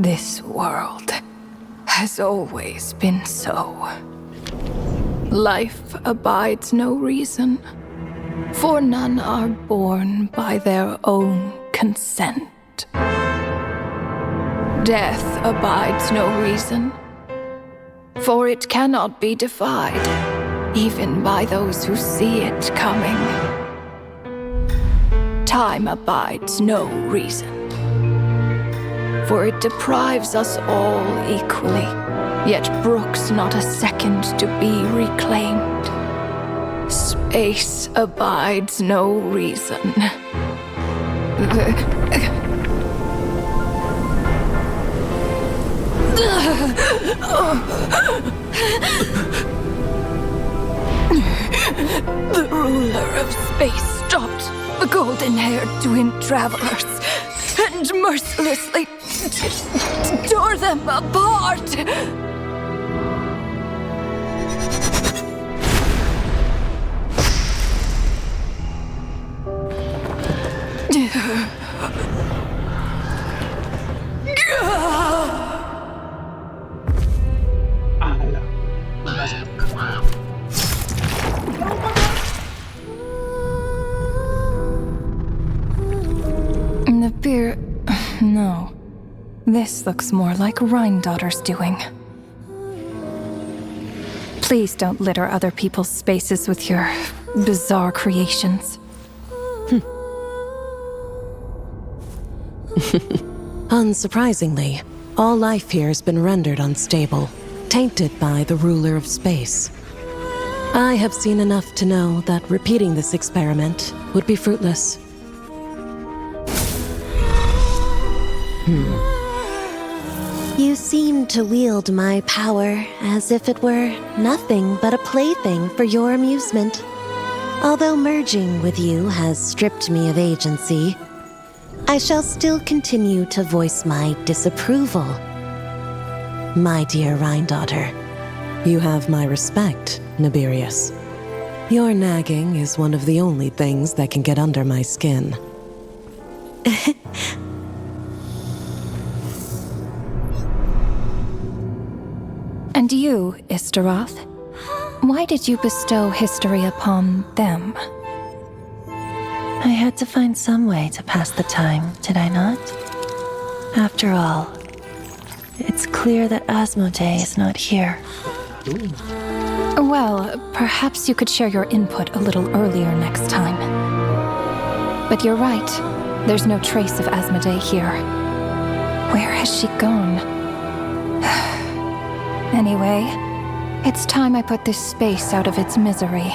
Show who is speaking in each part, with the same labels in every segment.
Speaker 1: This world has always been so. Life abides no reason, for none are born by their own consent. Death abides no reason, for it cannot be defied, even by those who see it coming. Time abides no reason, for it deprives us all equally, yet brooks not a second to be reclaimed. Space abides no reason. The ruler of space stopped the golden-haired twin travelers and mercilessly tore them apart. The beer... No. This looks more like Rhine-daughter's doing. Please don't litter other people's spaces with your bizarre creations.
Speaker 2: Unsurprisingly, all life here has been rendered unstable, tainted by the ruler of space. I have seen enough to know that repeating this experiment would be fruitless.
Speaker 3: You seem to wield my power as if it were nothing but a plaything for your amusement. Although merging with you has stripped me of agency, I shall still continue to voice my disapproval. My dear Rhine-daughter.
Speaker 2: You have my respect, Nibirius. Your nagging is one of the only things that can get under my skin.
Speaker 1: And you, Istaroth, why did you bestow history upon them?
Speaker 4: I had to find some way to pass the time, did I not? After all, it's clear that Asmodee is not here.
Speaker 1: Well, perhaps you could share your input a little earlier next time. But you're right. There's no trace of Asmodee here. Where has she gone? Anyway, it's time I put this space out of its misery.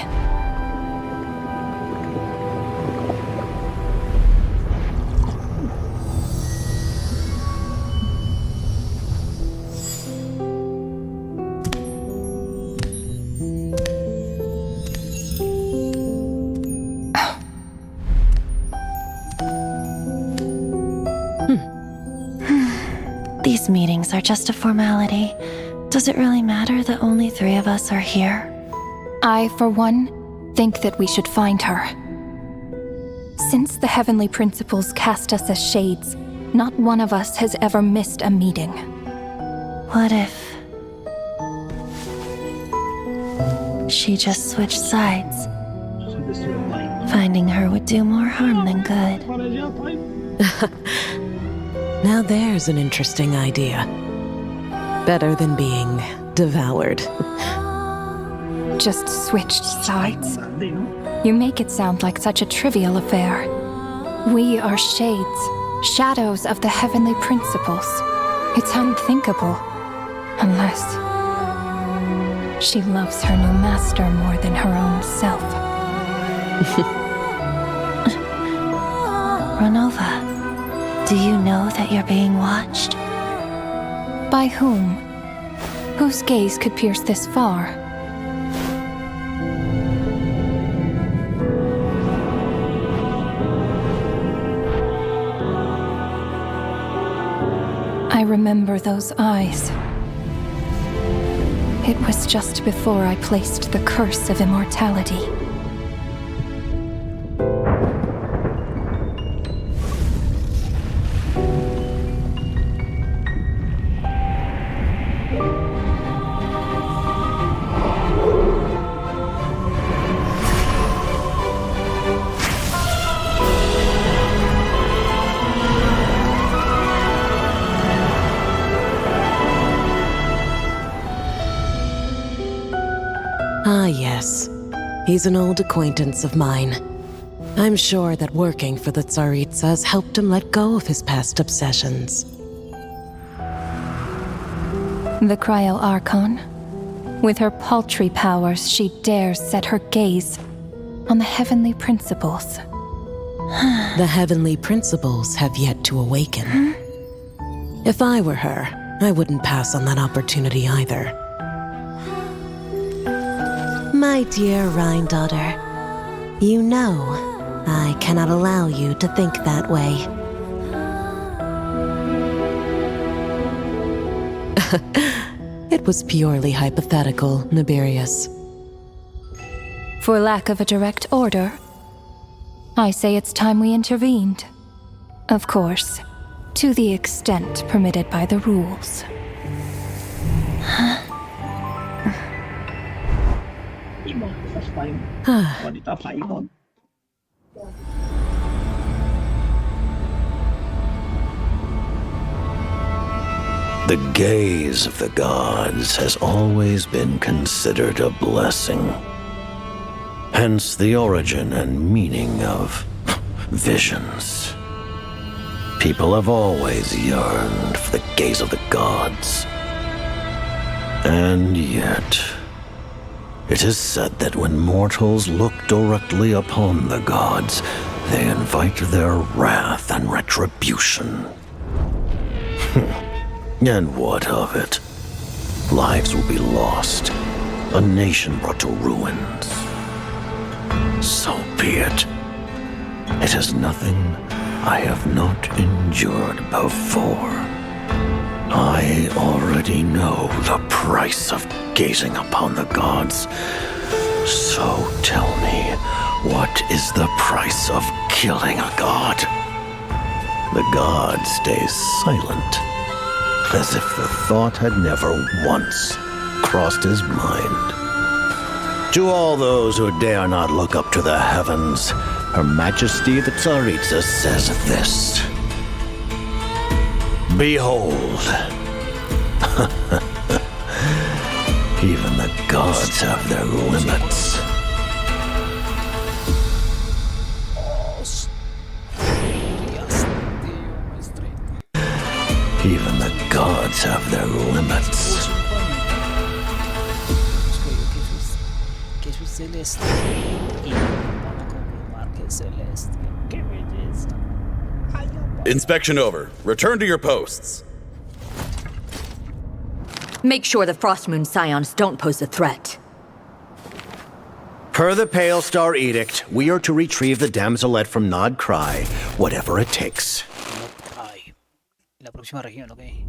Speaker 4: These meetings are just a formality. Does it really matter that only 3 of us are here?
Speaker 1: I, for one, think that we should find her. Since the heavenly principles cast us as shades, not one of us has ever missed a meeting.
Speaker 4: What if she just switched sides? Finding her would do more harm than good.
Speaker 2: Now there's an interesting idea. Better than being devoured.
Speaker 1: Just switched sides? You make it sound like such a trivial affair. We are shades, shadows of the heavenly principles. It's unthinkable. Unless she loves her new master more than her own self.
Speaker 4: Renova, do you know that you're being watched?
Speaker 1: By whom? Whose gaze could pierce this far? I remember those eyes. It was just before I placed the curse of immortality.
Speaker 2: He's an old acquaintance of mine. I'm sure that working for the Tsaritsa has helped him let go of his past obsessions.
Speaker 1: The Cryo-Archon. With her paltry powers, she dares set her gaze on the heavenly principles.
Speaker 2: The heavenly principles have yet to awaken. If I were her, I wouldn't pass on that opportunity either.
Speaker 3: My dear Rhine daughter, you know I cannot allow you to think that way.
Speaker 2: It was purely hypothetical, Nibirius.
Speaker 1: For lack of a direct order, I say it's time we intervened. Of course, to the extent permitted by the rules.
Speaker 5: The gaze of the gods has always been considered a blessing. Hence the origin and meaning of visions. People have always yearned for the gaze of the gods. And yet, it is said that when mortals look directly upon the gods, they invite their wrath and retribution. And what of it? Lives will be lost, a nation brought to ruins. So be it. It is nothing I have not endured before. I already know the price of gazing upon the gods. So tell me, what is the price of killing a god? The god stays silent, as if the thought had never once crossed his mind. To all those who dare not look up to the heavens, Her Majesty the Tsaritsa says this. Behold, even the gods have their limits. Even the gods have their limits.
Speaker 6: Inspection over. Return to your posts.
Speaker 7: Make sure the Frostmoon Scions don't pose a threat.
Speaker 5: Per the Pale Star Edict, we are to retrieve the damselette from Nod Cry, whatever it takes.
Speaker 8: Ay, la próxima región, ok.